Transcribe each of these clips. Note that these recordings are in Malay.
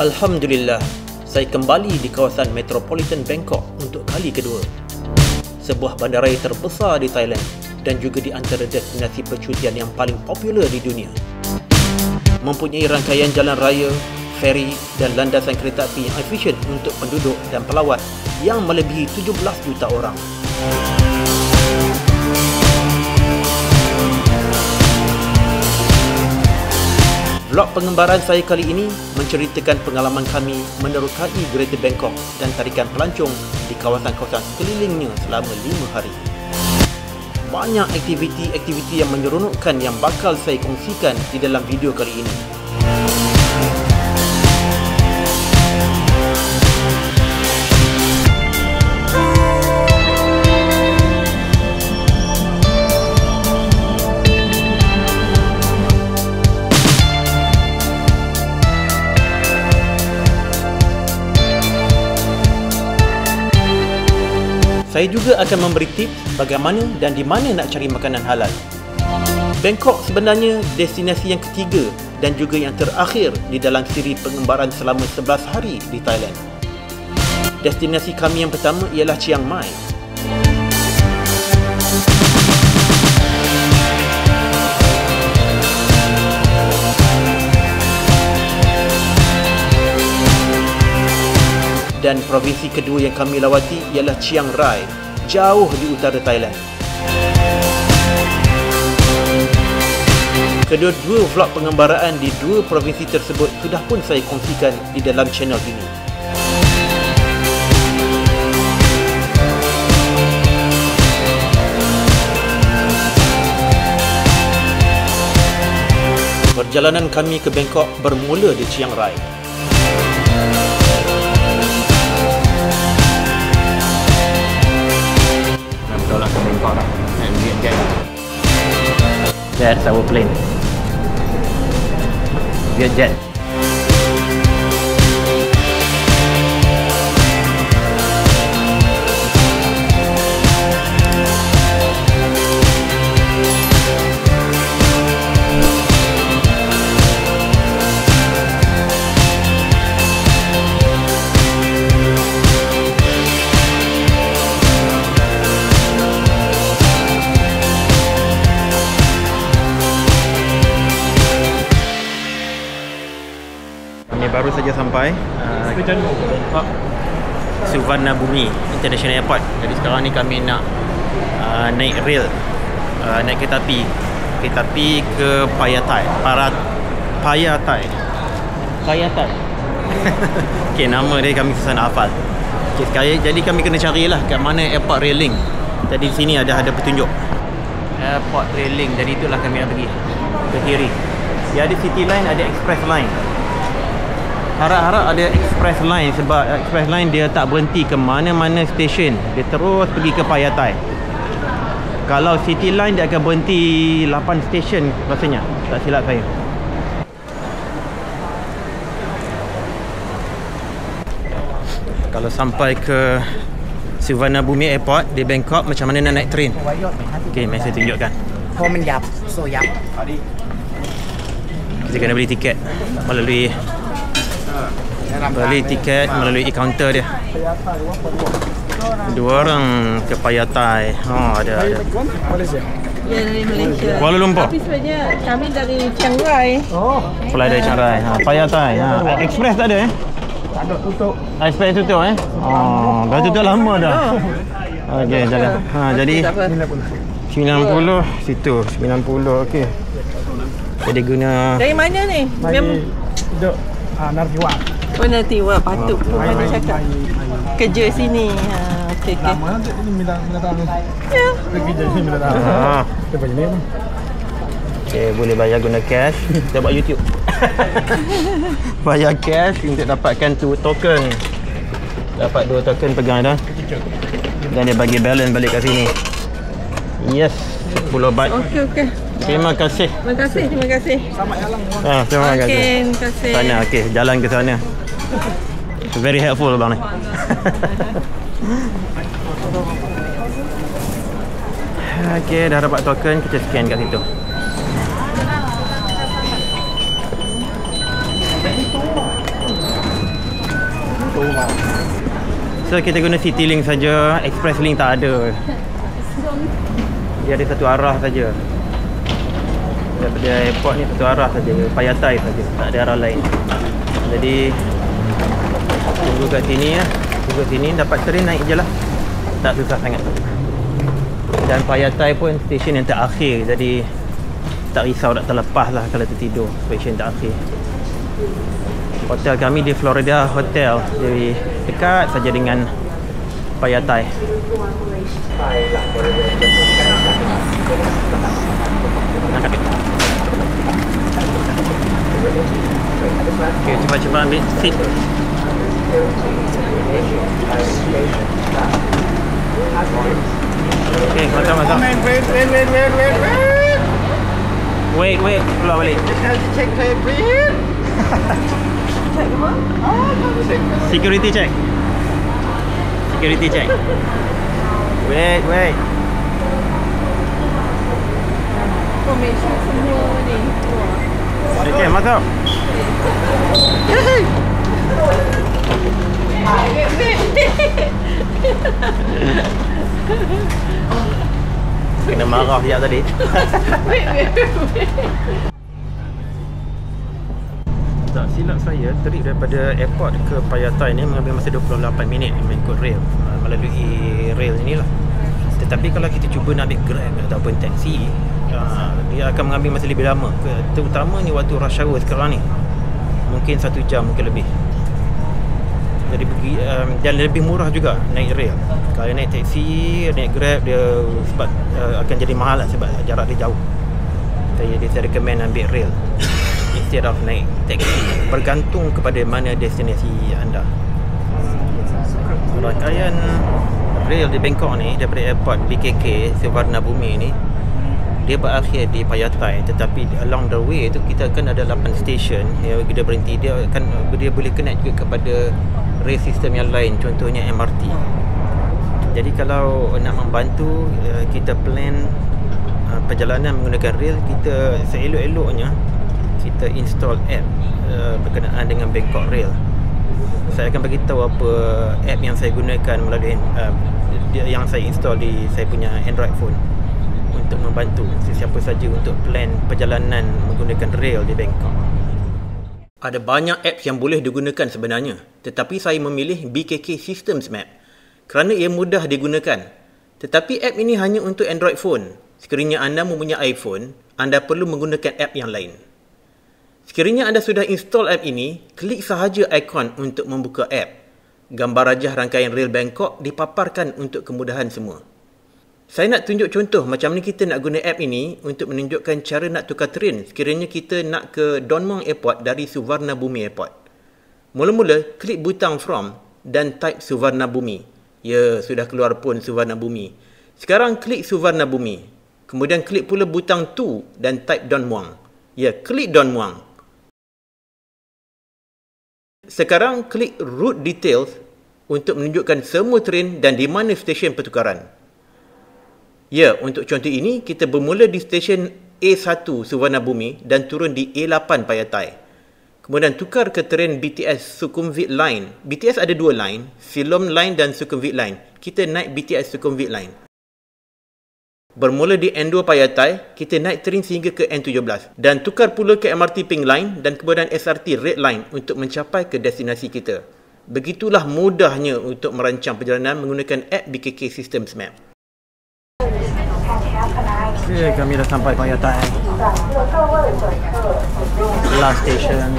Alhamdulillah, saya kembali di kawasan Metropolitan Bangkok untuk kali kedua. Sebuah bandaraya terbesar di Thailand dan juga di antara destinasi percutian yang paling popular di dunia. Mempunyai rangkaian jalan raya, feri dan landasan kereta api yang efisien untuk penduduk dan pelawat yang melebihi 17 juta orang. Vlog pengembaraan saya kali ini menceritakan pengalaman kami menerokai Greater Bangkok dan tarikan pelancong di kawasan-kawasan sekelilingnya selama 5 hari. Banyak aktiviti-aktiviti yang menyeronokkan yang bakal saya kongsikan di dalam video kali ini. Saya juga akan memberi tips bagaimana dan di mana nak cari makanan halal. Bangkok sebenarnya destinasi yang ketiga dan juga yang terakhir di dalam siri pengembaraan selama 11 hari di Thailand. Destinasi kami yang pertama ialah Chiang Mai. Dan provinsi kedua yang kami lawati ialah Chiang Rai, jauh di utara Thailand. Kedua-dua vlog pengembaraan di dua provinsi tersebut sudah pun saya kongsikan di dalam channel ini. Perjalanan kami ke Bangkok bermula di Chiang Rai. That's our plane. Vietjet. Baru saja sampai Suvarnabhumi International Airport. Jadi sekarang ni kami nak naik rail, naik kereta api ke Payatai. Okay, nama dia kami susah nak hafal. Okay, jadi kami kena carilah kat mana airport railing. Jadi di sini ada petunjuk airport railing. Jadi itulah kami nak pergi ke kiri. Dia ada City Line, ada Express Line. Harap-harap ada Express Line sebab Express Line dia tak berhenti ke mana-mana stesen. Dia terus pergi ke Payatai. Kalau City Line dia akan berhenti 8 stesen rasanya, tak silap saya. Kalau sampai ke Suvarnabhumi Airport di Bangkok, macam mana nak naik train? Okey, mari saya tunjukkan. Kita kena beli tiket melalui melalui e-counter dia. Dua orang ke Payatai. Ada. Ya, dari Malaysia. Kuala Lumpur. Tapi sebenarnya kami dari Chiang Rai. Fly dari Chiang Rai. Payatai. Express tak ada Ada tutup. Express tutup dah tutup lama dah. Okey, jalan. Jadi 90 situ. 90 okey. Jadi guna. Dari mana ni? Duduk Nartiwak. Oh, Nartiwak. Patut pun mana cakap. Kerja sini. Okey. Lama nanti ni minta tahu. Ya. Kerja sini minta tahu. Kita bayar ni. Okey, boleh bayar guna cash. Kita buat YouTube. Bayar cash untuk dapatkan 2 token. Dapat 2 token pegang dah. Dan dia bagi balance balik kat sini. Yes, 10 baht. Okey. Terima kasih. Terima kasih. Selamat jalan. Terima kasih. Terima kasih. Sana, okey, jalan ke sana. Very helpful bang ni. Okey, dah dapat token, kita scan kat situ. rumah. So kita guna Citylink saja, Express Link tak ada. Dia ada satu arah saja. Daripada airport ni satu arah saja, Payatai saja, tak ada arah lain. Jadi tunggu kat sini ya. Tunggu sini, dapat train naik je lah. Tak susah sangat. Dan Payatai pun stesen yang terakhir, jadi tak risau, tak terlepas lah kalau tertidur. Stesen terakhir. Hotel kami di Florida Hotel, jadi dekat saja dengan Payatai. Okay, cepat-cepat ambil seat. Okay, masuk. Wait, keluar balik. Check saya breathe. Check apa? Security check. Wait. Oh, make sure semua ni. Okay, masuk. Kena marah sekejap tadi. Tak silap saya, trip daripada airport ke Payatai ni mengambil masa 28 minit mengikut rail, melalui rail inilah. Tetapi kalau kita cuba nak ambil Grab ataupun taksi, dia akan mengambil masa lebih lama, terutamanya waktu rush hour sekarang ni. Mungkin 1 jam, mungkin lebih. Jadi dan lebih murah juga naik rail. Kalau naik taksi, naik Grab, dia sebab akan jadi mahal lah sebab jarak dia jauh. Jadi saya recommend ambil rail instead of naik taksi, bergantung kepada mana destinasi anda. Rangkaian rail di Bangkok ni daripada airport BKK Suvarnabhumi ni, dia berakhir di Payatai, tetapi along the way tu kita akan ada 8 stesen yang kita berhenti. Dia boleh connect juga kepada rail system yang lain, contohnya MRT. Jadi kalau nak membantu kita plan perjalanan menggunakan rail, kita seelok-eloknya kita install app berkenaan dengan Bangkok Rail. Saya akan bagi tahu apa app yang saya gunakan melalui yang saya install di saya punya Android phone untuk membantu sesiapa saja untuk plan perjalanan menggunakan rail di Bangkok. Ada banyak apps yang boleh digunakan sebenarnya, tetapi saya memilih BKK Systems Map kerana ia mudah digunakan. Tetapi app ini hanya untuk Android phone. Sekiranya anda mempunyai iPhone, anda perlu menggunakan app yang lain. Sekiranya anda sudah install app ini, klik sahaja ikon untuk membuka app. Gambar rajah rangkaian rail Bangkok dipaparkan untuk kemudahan semua. Saya nak tunjuk contoh macam mana kita nak guna app ini untuk menunjukkan cara nak tukar train sekiranya kita nak ke Don Mueang Airport dari Suvarnabhumi Airport. Mula-mula, klik butang From dan type Suvarnabhumi. Ya, sudah keluar pun Suvarnabhumi. Sekarang klik Suvarnabhumi. Kemudian klik pula butang To dan type Don Mueang. Ya, klik Don Mueang. Sekarang klik Route Details untuk menunjukkan semua train dan di mana stesen pertukaran. Ya, untuk contoh ini, kita bermula di stesen A1 Suvarnabhumi dan turun di A8 Payatai. Kemudian tukar ke train BTS Sukhumvit Line. BTS ada 2 line, Siloam Line dan Sukhumvit Line. Kita naik BTS Sukhumvit Line. Bermula di N2 Payatai, kita naik train sehingga ke N17 dan tukar pula ke MRT Pink Line dan kemudian SRT Red Line untuk mencapai ke destinasi kita. Begitulah mudahnya untuk merancang perjalanan menggunakan app BKK Systems Map. Okay, kami dah sampai Payatai. Last station.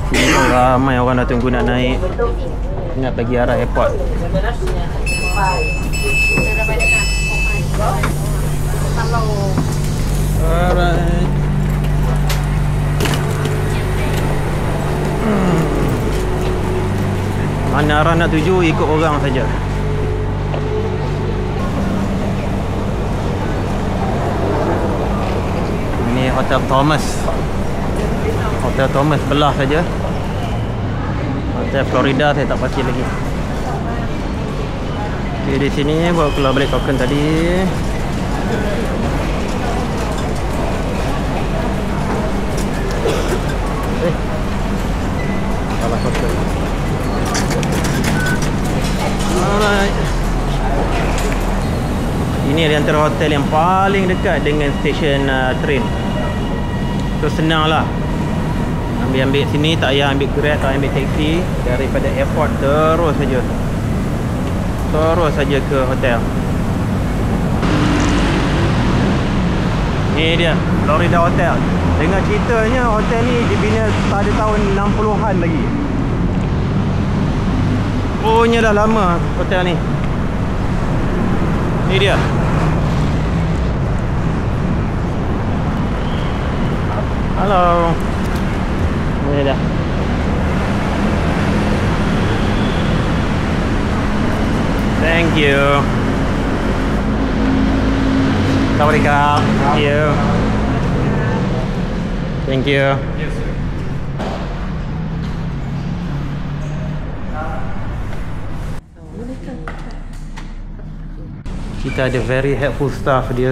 Sini pun ramai orang dah tunggu nak naik. Nak pergi arah airport. Alright. Mana arah nak tuju, ikut orang saja. Ini Hotel Thomas. Hotel Thomas belah saja. Hotel Florida saya tak pasti lagi. Okay, di sini bawa keluar balik token tadi. Salah token. antara hotel yang paling dekat dengan stesen train. So senang lah. Ambil sini, tak payah ambil Grab, tak payah ambil taxi. Daripada airport terus saja ke hotel. Ni dia Florida Hotel. Dengar ceritanya hotel ni dibina pada tahun 60-an lagi. Punya dah lama hotel ni. Ni dia. Halo. Ni dah. Thank you. Sawadika. Thank you. Thank you. Yes, sir. Kita ada very helpful staff. Dia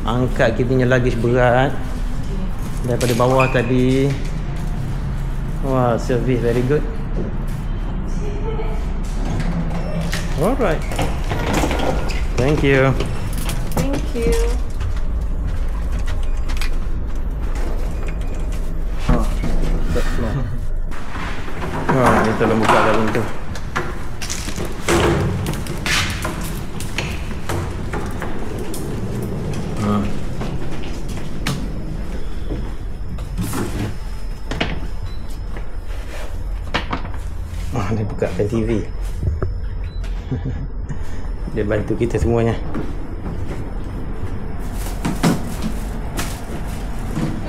angkat kita punya luggage berat daripada bawah tadi. Wah, service very good. Alright. Thank you. Thank you. Wah, ni tolong buka dalam tu. Dia bukakan TV. Dia bantu kita semuanya.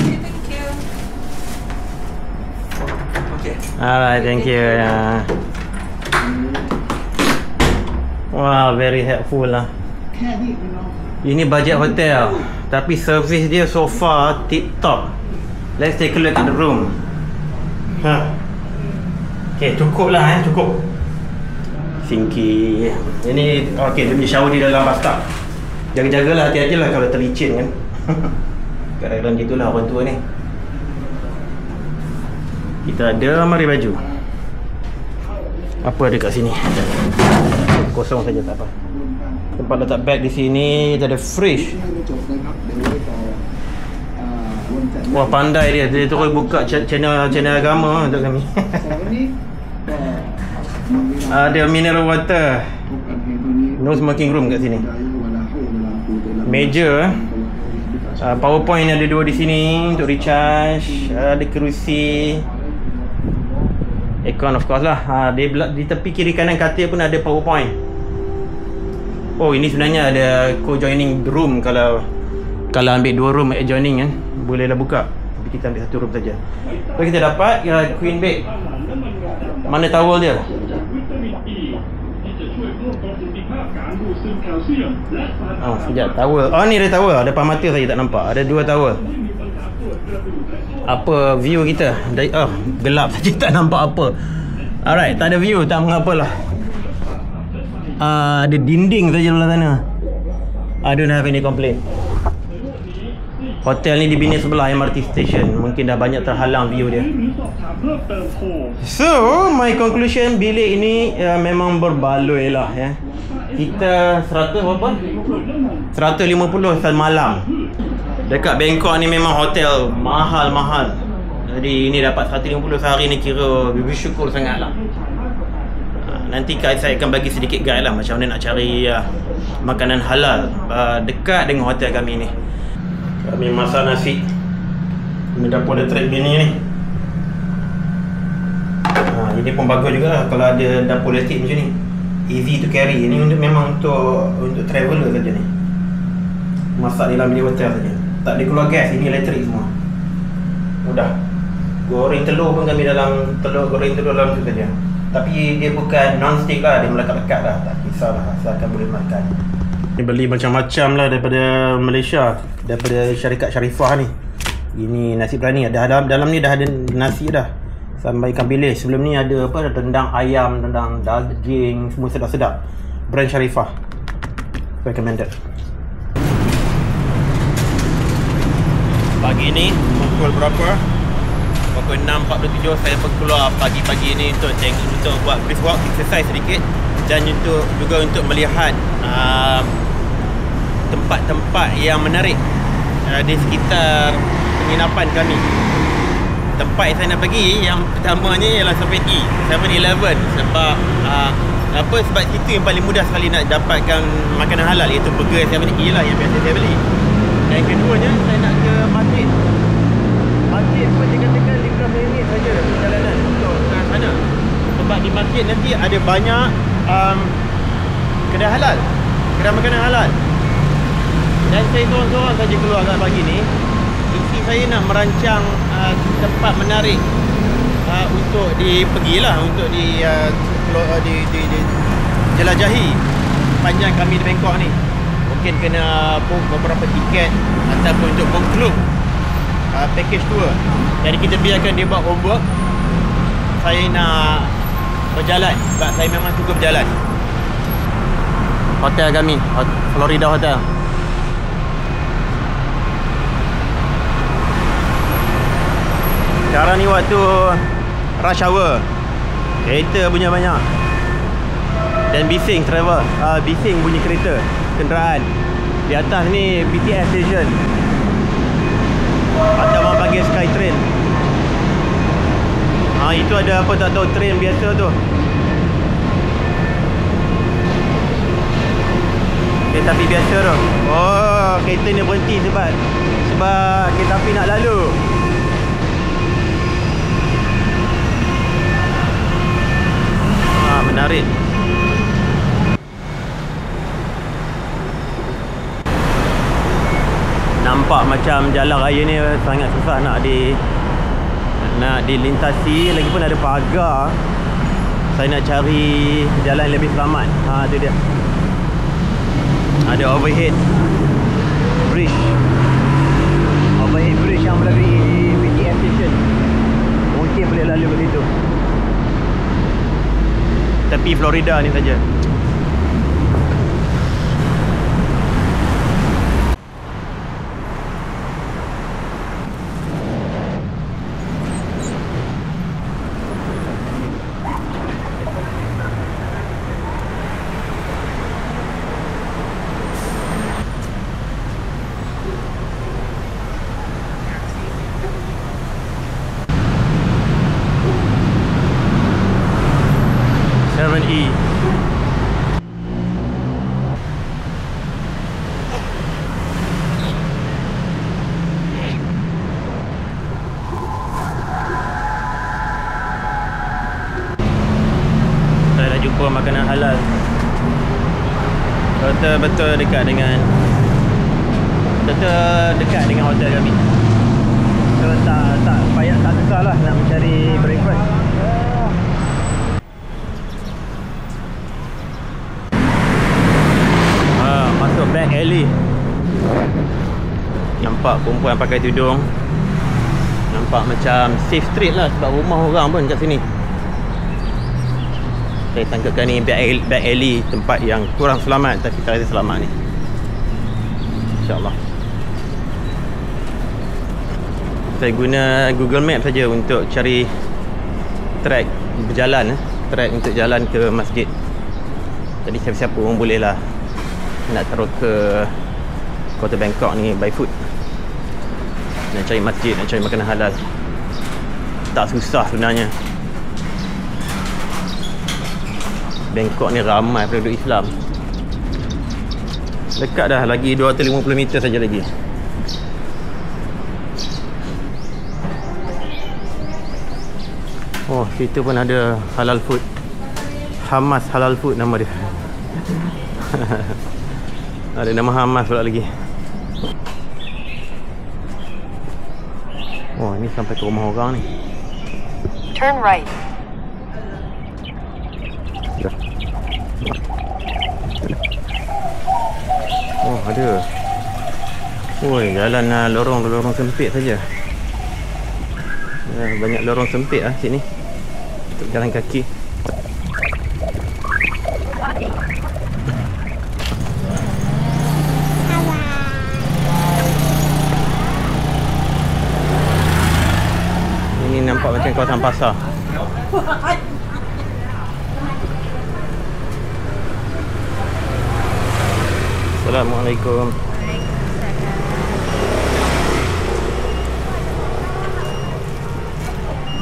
Thank you. Okay. Alright, thank you. Wow, very helpful lah. Ini budget hotel, tapi service dia so far tip top. Let's take a look at the room. Okay, cukup lah cukup. Sinki. Ini okay, dia punya shower di dalam bathtub. Jaga-jagalah, hati-hatilah kalau terlicin kan. Kadang-kadang gitulah orang tua ni. Kita ada lemari baju. Apa ada kat sini? Kosong saja, tak apa. Tempat letak beg di sini. Kita ada fridge. Wah, pandai dia. Dia terus buka channel agama untuk kami. Ada mineral water. No smoking room kat sini. Meja. PowerPoint ada 2 di sini untuk recharge. Ada kerusi. Aircon of course lah. Di tepi kiri kanan katil pun ada PowerPoint. Oh, ini sebenarnya ada co-joining room. Kalau ambil 2 room adjoining kan, bolehlah buka. Tapi kita ambil 1 room saja. So kita dapat queen bed. Mana towel dia? Oh, sekejap, towel. Oh, ni ada towel. Depan mata saya tak nampak. Ada 2 towel. Apa view kita? Gelap saja tak nampak apa. Alright, tak ada view, tak mengapalah. Ada dinding saja dalam sana. I don't have any complaint. Hotel ni dibina sebelah MRT station. Mungkin dah banyak terhalang view dia. So, my conclusion, bilik ini memang berbaloi lah ya. Kita 100 berapa? 150 semalam. Dekat Bangkok ni memang hotel mahal-mahal. Jadi ini dapat 150 sehari ni kira bersyukur sangat lah. Nanti saya akan bagi sedikit guide lah macam mana nak cari makanan halal dekat dengan hotel kami ni. Kami masak nasi. Ini dapur elektrik bini ni. Ini pun bagus juga lah kalau ada dapur elektrik macam ni. Easy to carry. Ini memang untuk traveller saja ni. Masak di dalam bilik hotel saja. Tak ada keluar gas. Ini elektrik semua. Mudah. Goreng telur pun kami goreng telur dalam tu saja. Tapi dia bukan non-stick lah. Dia melekat-lekat lah. Tak kisahlah. Asalkan boleh makan. Ni beli macam-macam lah daripada Malaysia. Daripada syarikat Sharifah ni. Ini nasi berani. Dalam ni dah ada nasi dah. Sampai ikan bilis. Sebelum ni ada apa? Rendang ayam, rendang daging. Semua sedap-sedap. Brand Sharifah. Recommended. Pagi ni pukul berapa? Pukul 6.47 saya keluar pagi-pagi ni untuk buat brisk walk, exercise sedikit. Dan juga untuk melihat tempat-tempat yang menarik di sekitar penginapan kami. Tempat yang saya nak pergi yang pertamanya ialah 7-Eleven. Sebab sebab itu yang paling mudah sekali nak dapatkan makanan halal, iaitu burger 7E lah yang biasa saya beli. Dan keduanya saya nak ke masjid. Masjid pun dikatakan 15 minit saja perjalanan untuk ke sana. Sebab di masjid nanti ada banyak kedai halal, kedai makanan halal. Dan saya seorang-seorang saja keluar kat pagi ni. Isi saya nak merancang tempat menarik untuk dipergilah, untuk jelajahi panjang kami di Bangkok ni. Mungkin kena book beberapa tiket ataupun untuk conclude package tour. Jadi kita biarkan dia buat homework. Saya nak berjalan sebab saya memang suka berjalan. Hotel kami, Florida Hotel. Sekarang ni waktu rush hour, kereta punya banyak. Dan bising travel, bising bunyi kereta, kenderaan. Di atas ni BTS station atau orang panggil Skytrain. Itu ada apa tak tahu, train biasa tu. Kereta api biasa tu. Oh, kereta ni berhenti sebab kereta api nak lalu. Menarik. Nampak macam jalan raya ni sangat susah nak dilintasi. Lagipun ada pagar. Saya nak cari jalan lebih selamat. Tu dia. Ada overhead bridge. Overhead bridge yang melalui BTS station. Mungkin boleh lalu ke situ. Tapi Florida ni saja. Jumpa makanan halal. Betul-betul dekat dengan hotel kami. So tak payah, tak susah lah nak mencari breakfast. Masuk back alley. Nampak perempuan pakai tudung. Nampak macam safe street lah sebab rumah orang pun kat sini. Saya tangkapkan ni back alley, tempat yang kurang selamat tapi saya selamat ni, InsyaAllah. Saya guna Google Map saja untuk cari track berjalan, track untuk jalan ke masjid. Jadi siapa-siapa pun boleh lah nak terus ke kota Bangkok ni by foot, nak cari masjid, nak cari makanan halal. Tak susah sebenarnya. Bangkok ni ramai penduduk Islam. Dekat dah, lagi 250 meter saja lagi. Oh, situ pun ada halal food. Hamas halal food nama dia. Ada nama Hamas pula lagi. Oh, ni sampai ke rumah orang ni. Turn right. Oh, ada. Oi, jalan lorong sempit saja. Banyak lorong sempit sini untuk jalan kaki. Ini nampak macam kawasan pasar. Assalamualaikum.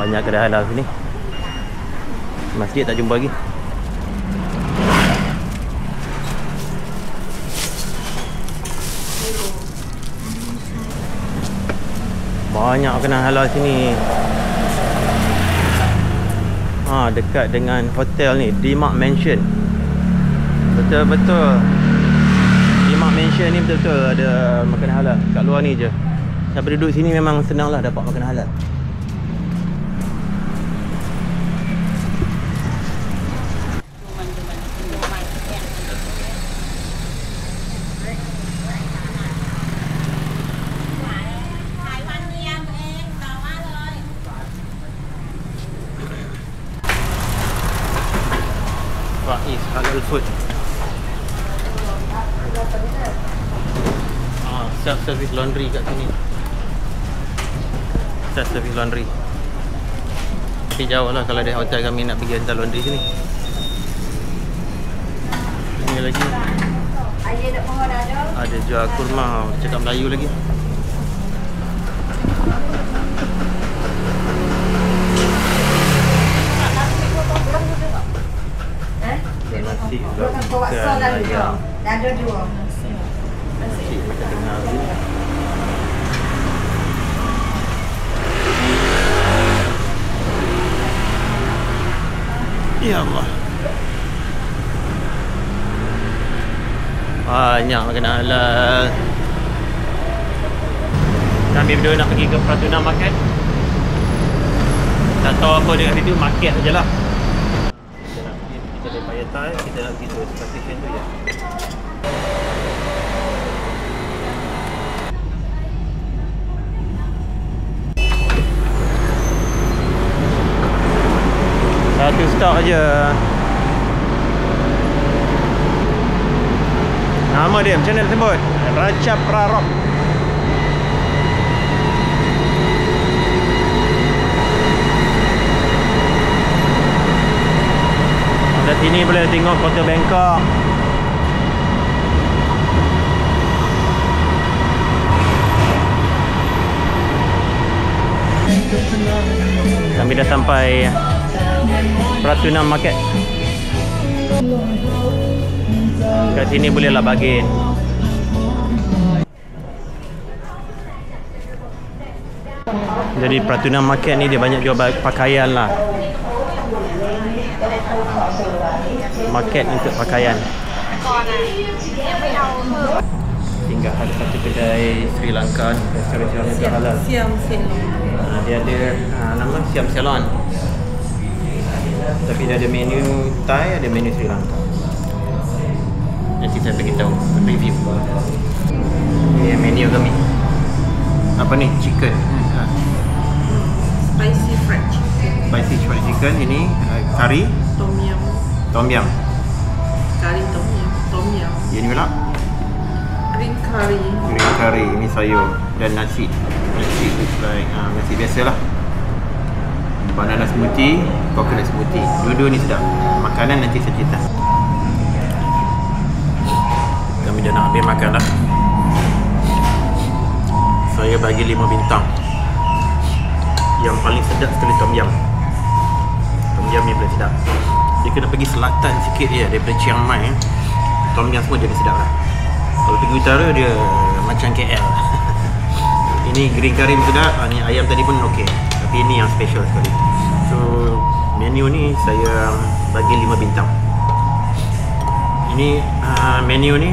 Banyak kedai halal sini. Masjid tak jumpa lagi. Banyak kedai halal sini. Dekat dengan hotel ni, Dimak Mansion. Betul-betul Dimak Mansion ni betul-betul ada makanan halal. Kat luar ni je. Siapa duduk sini memang senang lah dapat makanan halal. Faiz Halal Food. Self-service laundry kat sini. Self-service laundry. Tapi jauh lah kalau dari hotel kami nak pergi hantar laundry sini. Ini lagi ada jual kurma. Cakap Melayu lagi. Nasi ikan ayam. Ada dua. Nasi macam tengah ni. Ya Allah. Banyak makanan halal. Kami berdua nak pergi ke Pratuna Market. Tak tahu apa dekat situ, market sajalah. Kita nak pergi Paya Tai, kita nak pergi to station tu je. Satu stop aja. Nama dia macam mana disebut? Raja Prarok. Dari sini boleh tengok kota Bangkok. Kami dah sampai Pratuna Market. Kat sini bolehlah bargain. Jadi Pratuna Market ni dia banyak jual pakaian lah. Market untuk pakaian. Tinggal ada satu kedai Sri Lanka, restoran itu halal. Siam Salon. Dia ada nama Siam Salon. Tapi dia ada menu Thai, ada menu Sri Lanka. Nanti saya beritahu review. Ini menu kami. Apa ni? Chicken. Spicy fried chicken. Spicy fried chicken. Ini curry. Tom yum. Tom yum. Curry tom yum. Tom yum. Ini pula Green curry. green curry. Ini sayur dan nasi. Nasi like nasi biasalah. Banana smoothie, coconut smoothie. Dua-dua ni sedap. Makanan nanti saya cerita. Kami dah nak habis makan dah. Saya bagi 5 bintang. Yang paling sedap sekali tom yum. Tom yum ni paling sedap. Dia kena pergi selatan sikit dia daripada Chiang Mai. Tom yum semua jadi sedap lah. Kalau pergi utara dia macam KL. Ini green curry sedap. Ni ayam tadi pun okey. Tapi ini yang special sekali. So menu ni saya bagi 5 bintang. Ini menu ni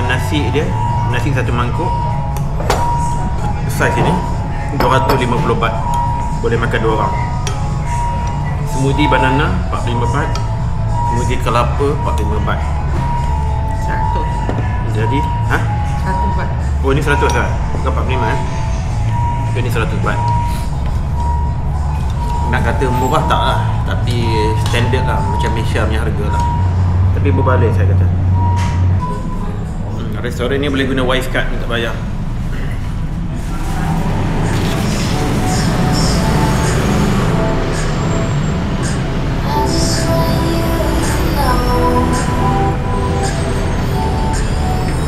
nasi dia, nasi satu mangkuk. Saiz ini 250 baht. Boleh makan 2 orang. Smoothie banana 45 baht. Smoothie kelapa 45 baht. 100. Jadi, 1 baht. Oh ini 100 lah. Bukan 45 Ini 100 baht. Nak kata murah tak lah, tapi standard lah, macam Malaysia punya harga lah. Tapi berbalik saya kata. Restoran ni boleh guna Wise card, tak bayar.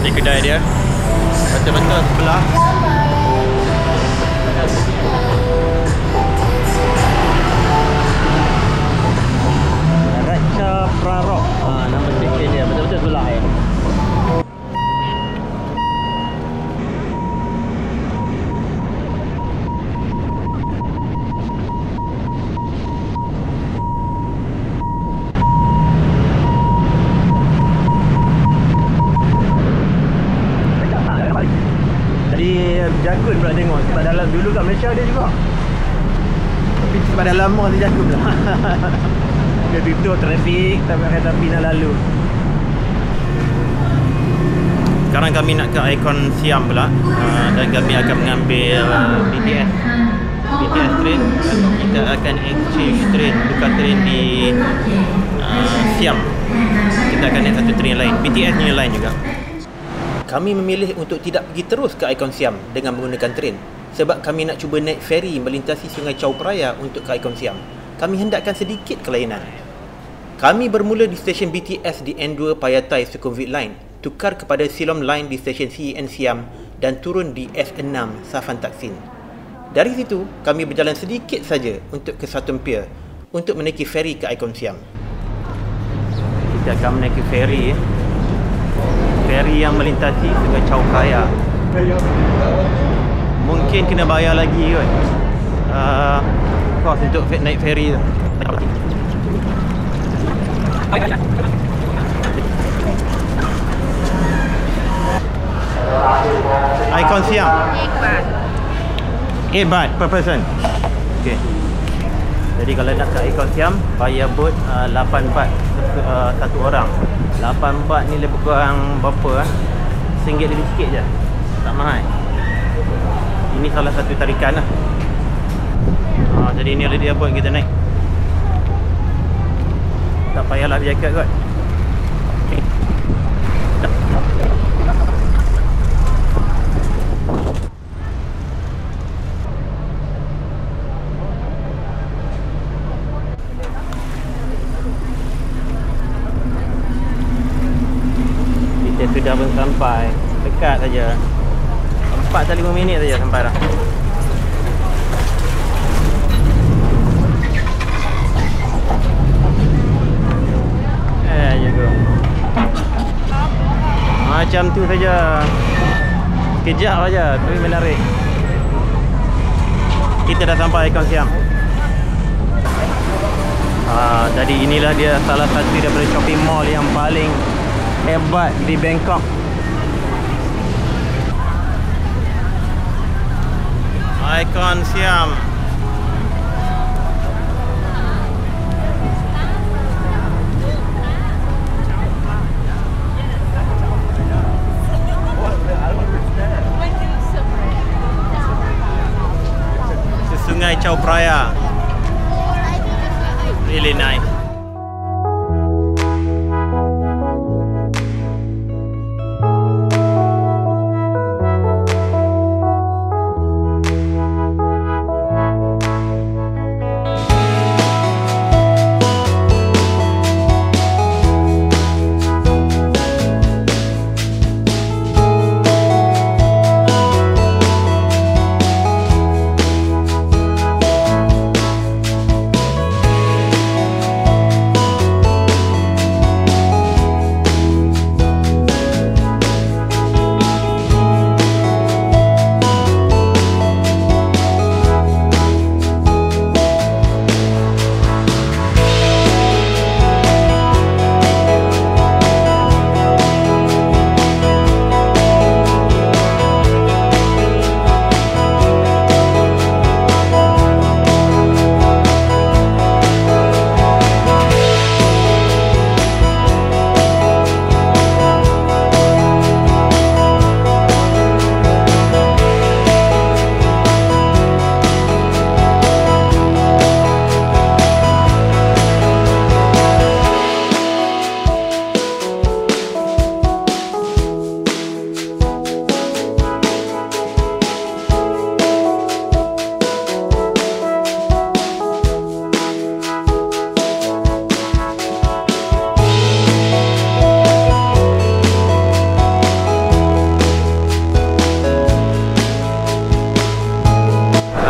Ni kedai takut pula tengok. Sebab dalam dulu kat Malaysia ada juga. Tapi sebab dah lama dia jatuh pula. Dia tutup trafik, kereta api nak lalu. Sekarang kami nak ke ikon Siam pula. Dan kami akan mengambil BTS train. Kita akan exchange train, tukar train di Siam. Kita akan naik satu train lain. BTS ni lain juga. Kami memilih untuk tidak pergi terus ke ikon Siam dengan menggunakan train sebab kami nak cuba naik feri melintasi Sungai Chao Phraya untuk ke ikon Siam. Kami hendakkan sedikit kelainan. Kami bermula di stesen BTS di N2 Payatai Sukhumvit Line, tukar kepada Silom Line di stesen CEN Siam dan turun di S6 Safan Taksin. Dari situ, kami berjalan sedikit saja untuk ke Saturn Pier untuk menaiki feri ke ikon Siam. Kita akan menaiki feri yang melintasi Sungai Chao Phraya. Mungkin kena bayar lagi kot kos untuk naik feri tu. Ikon Siam 8 baht per person. Okay. Jadi kalau nak ke ikon Siam, bayar bot 8 baht satu orang. 8 baht ni lebih kurang berapa RM1 lebih sikit je. Tak mahal. Ini salah satu tarikan lah. Jadi ni ada dia buat kita naik. Tak payahlah berjaket kot. Kita sudah pun sampai. Dekat saja. 4 atau 5 minit saja sampai dah. Macam tu saja. Kejap saja tapi menarik. Kita dah sampai ikon Siam. Jadi inilah dia salah satu daripada shopping mall yang paling hebat di Bangkok. Ikon Siam. Sungai Chao Phraya. Really nice.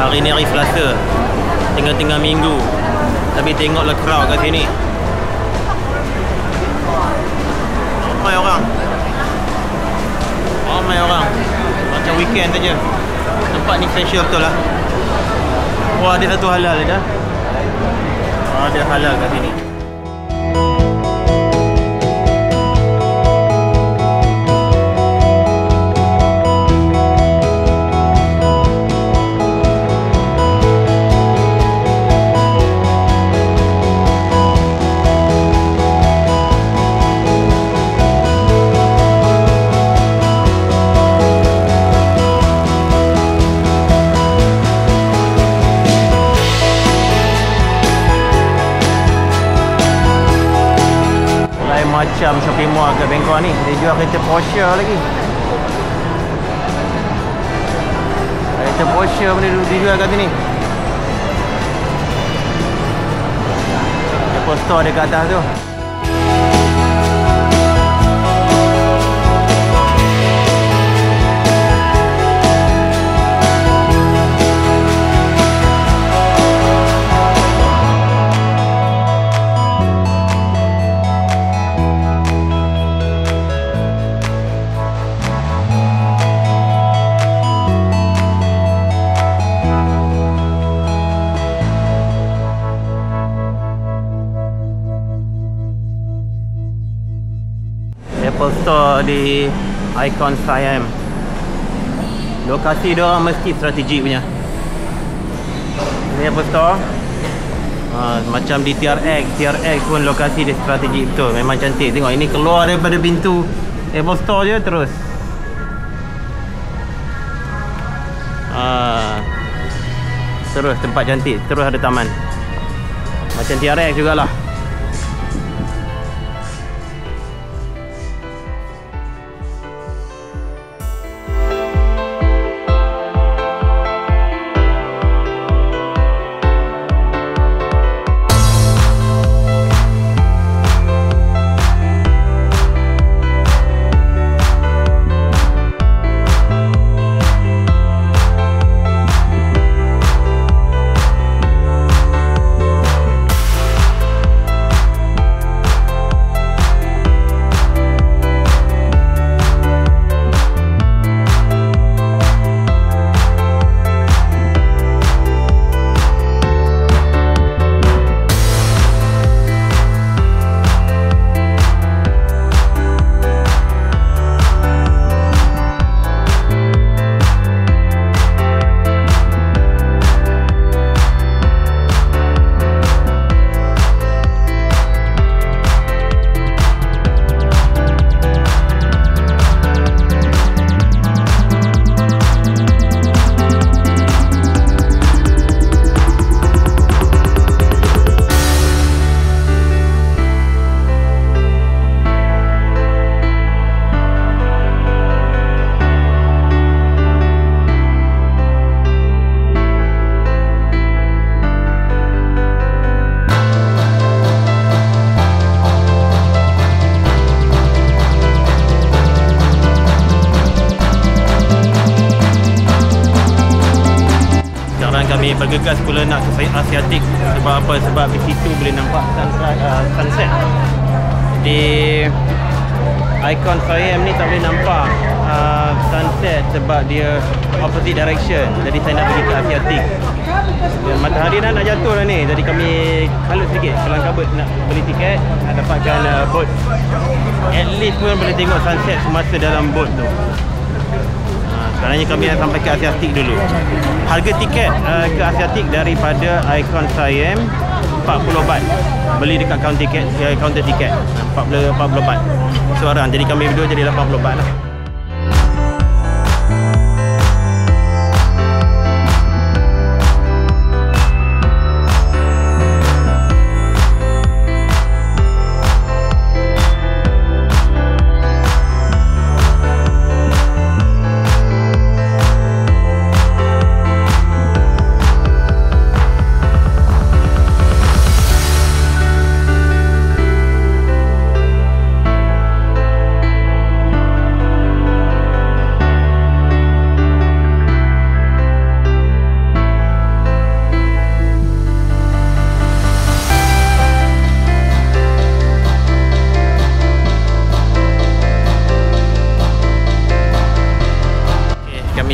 Hari ni hari Selasa, tengah-tengah minggu, tapi tengoklah crowd kat sini. Ramai orang, macam weekend saja. Tempat ni special betul lah. Wah, ada satu halal dah. Ada halal kat sini. Sham Shopping Mall kat Bangkok ni. Dia jual kereta Porsche lagi. Kereta Porsche pun dia jual kat sini. Apple Store dia kat atas tu. Apple Store di Icon Siam. Lokasi dia orang mesti strategik punya. Ini Apple Store. Macam di TRX pun lokasi dia strategik betul. Memang cantik. Tengok ini keluar daripada pintu Apple Store je terus. Terus tempat cantik, terus ada taman. Macam TRX jugalah. Kami bergegas pula nak ke Asiatik. Sebab apa? Sebab di situ boleh nampak sunset. Di Icon Siam ni tak boleh nampak sunset sebab dia opposite direction. Jadi saya nak pergi ke Asiatik. Dan matahari dah nak jatuh dah ni. Jadi kami kalut sedikit kelang kabut nak beli tiket, nak dapatkan boat. At least pun boleh tengok sunset semasa dalam boat tu. Sebenarnya kami nak sampai ke Asiatik dulu. Harga tiket ke Asiatik daripada Icon Siam 40 baht. Beli dekat kaunter tiket 40 baht seorang. Jadi kami berdua jadi 80 baht lah.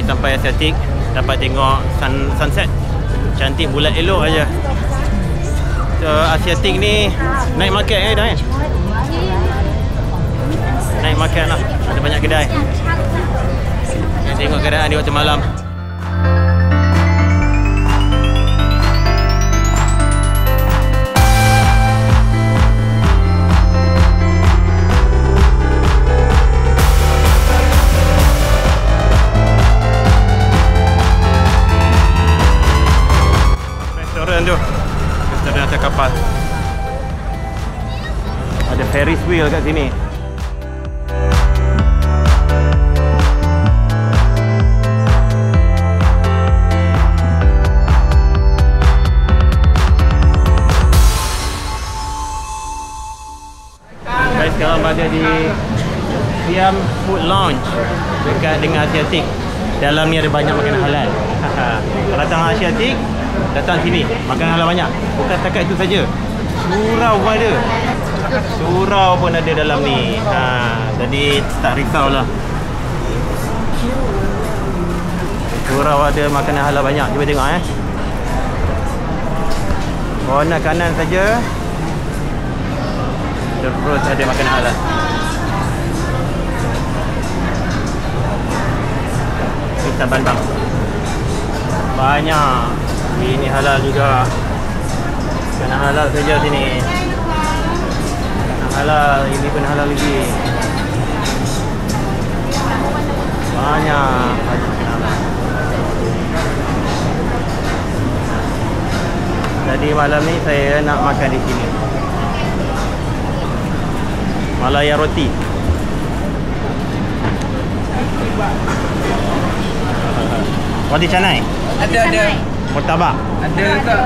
Sampai Asiatik, dapat tengok sunset cantik, bulat elok aja. So Asiatik ni night market dah kan? Night market lah, ada banyak kedai. Tengok keadaan di waktu malam. Restoran atas kapal. Ada Ferris wheel kat sini. Saya sekarang berada di Siam Food Lounge dekat dengan Asiatik. Dalam ni ada banyak makanan halal. Kalau datang Asiatik, datang sini. Makanan halal banyak. Bukan setakat itu saja. Surau pun ada. Surau pun ada dalam ni. Jadi tak risau lah. Surau ada makanan halal banyak. Cuba tengok Corner kanan saja terus ada makanan halal. Pisang bandang banyak. Ini halal juga. Makanan halal saja sini. Makanan halal. Ini pun halal lagi. Banyak makanan halal. Jadi malam ni saya nak makan di sini. Malaya roti. Roti canai. Ada. Murtabak. Ada ke?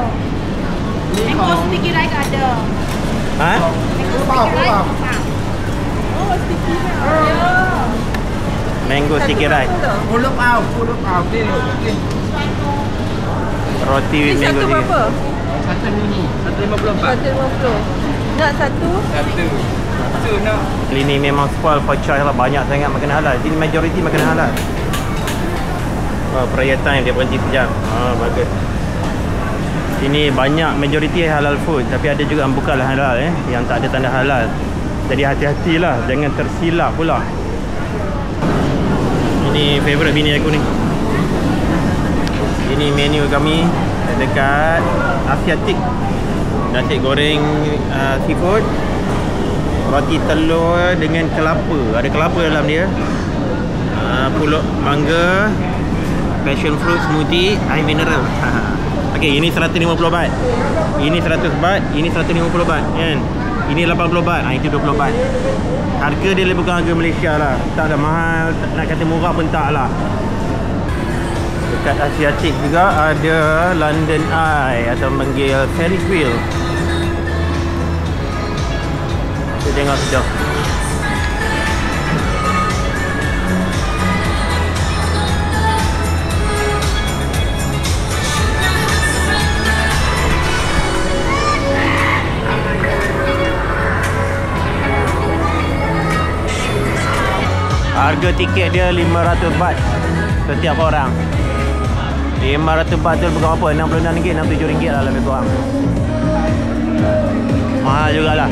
Mango sticky rice ada. Ha? Mango sticky rice. Pulut au. Okey. Roti Ini with mango satu sticky. berapa? 1.54. 150. Nak satu? Satu. Tu nak. Ini memang spoil for choice lah. Banyak sangat makanan halal. Sini majoriti makanan halal. Prayer time dia berhenti sekejap. Bagus. Ini banyak majoriti halal food. Tapi ada juga yang bukanlah halal yang tak ada tanda halal. Jadi hati-hatilah. Jangan tersilap pula. Ini favourite bini aku ni. Ini menu kami dekat Asiatik. Nasi goreng seafood, roti telur dengan kelapa. Ada kelapa dalam dia. Pulut mangga, passion fruit smoothie, air mineral. Okey, ini 150 baht. Ini 100 baht, ini 150 baht kan. Ini 80 baht. Itu 20 baht. Harga dia lebih kurang harga Malaysia lah. Tak ada mahal, nak kata murah pun tak lah. Dekat Asiatik juga ada London Eye atau panggil Ferris wheel. Kita tengok sejauh. Harga tiket dia 500 baht setiap orang. 500 baht tu bukan apa, RM66, RM67 lah lebih kurang. Mahal jugalah.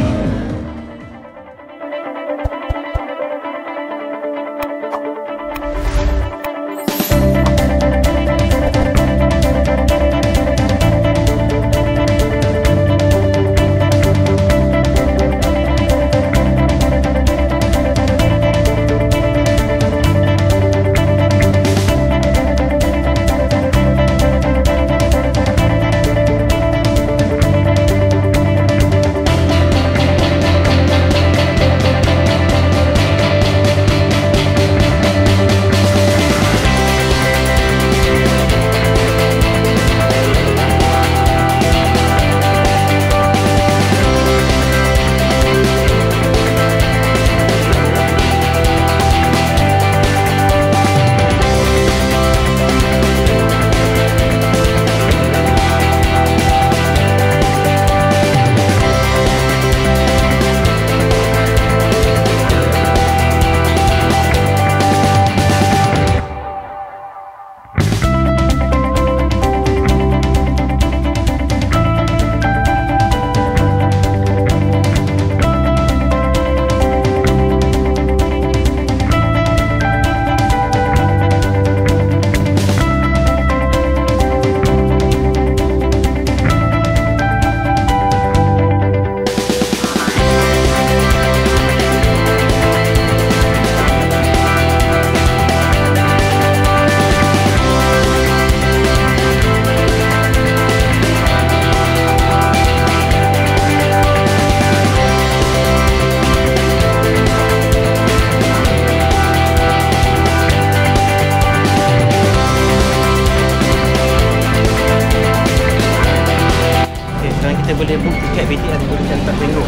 boleh book tiket BTS menggunakan Tashengo.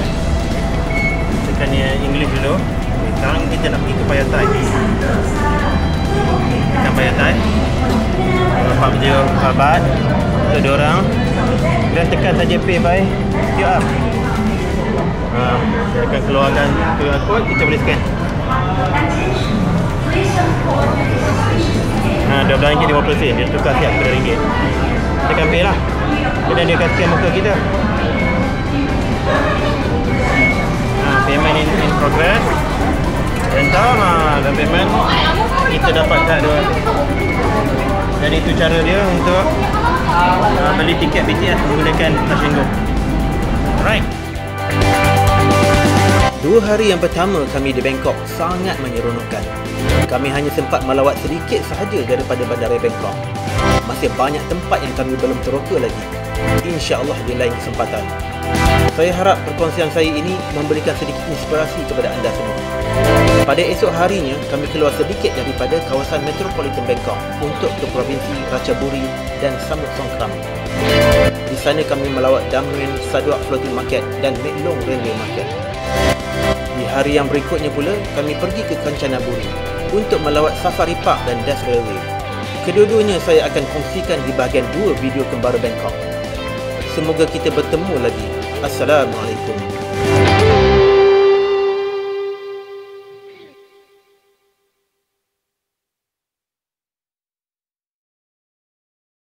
Tekan yang English dulu. Okay, sekarang kita nak pergi ke Payatai. Tekan Payatai. Nampak video sahabat untuk diorang. Dan tekan saja pay by QR. Saya akan keluarkan QR code, kita boleh scan. RM12.50. Dia tukar siap RM10. Tekan pay lah. Kemudian dia akan scan muka kita. Payment in progress. Enter. Dan payment kita dapatkan dua. Jadi itu cara dia untuk beli tiket BTS menggunakan Tashengo. Alright. 2 hari yang pertama kami di Bangkok sangat menyeronokkan. Kami hanya sempat melawat sedikit sahaja daripada bandara Bangkok. Masih banyak tempat yang kami belum teroka lagi. InsyaAllah di lain kesempatan. Saya harap perkongsian saya ini memberikan sedikit inspirasi kepada anda semua. Pada esok harinya, kami keluar sedikit daripada kawasan metropolitan Bangkok untuk ke provinsi Ratchaburi dan Samut Songkhram. Di sana kami melawat Dam Nguyen Saduak Floating Market dan Mek Long Railway Market. Di hari yang berikutnya pula, kami pergi ke Kanchanaburi untuk melawat Safari Park dan Das Railway. Kedua-duanya saya akan kongsikan di bahagian 2 video kembara Bangkok. Semoga kita bertemu lagi. Assalamualaikum.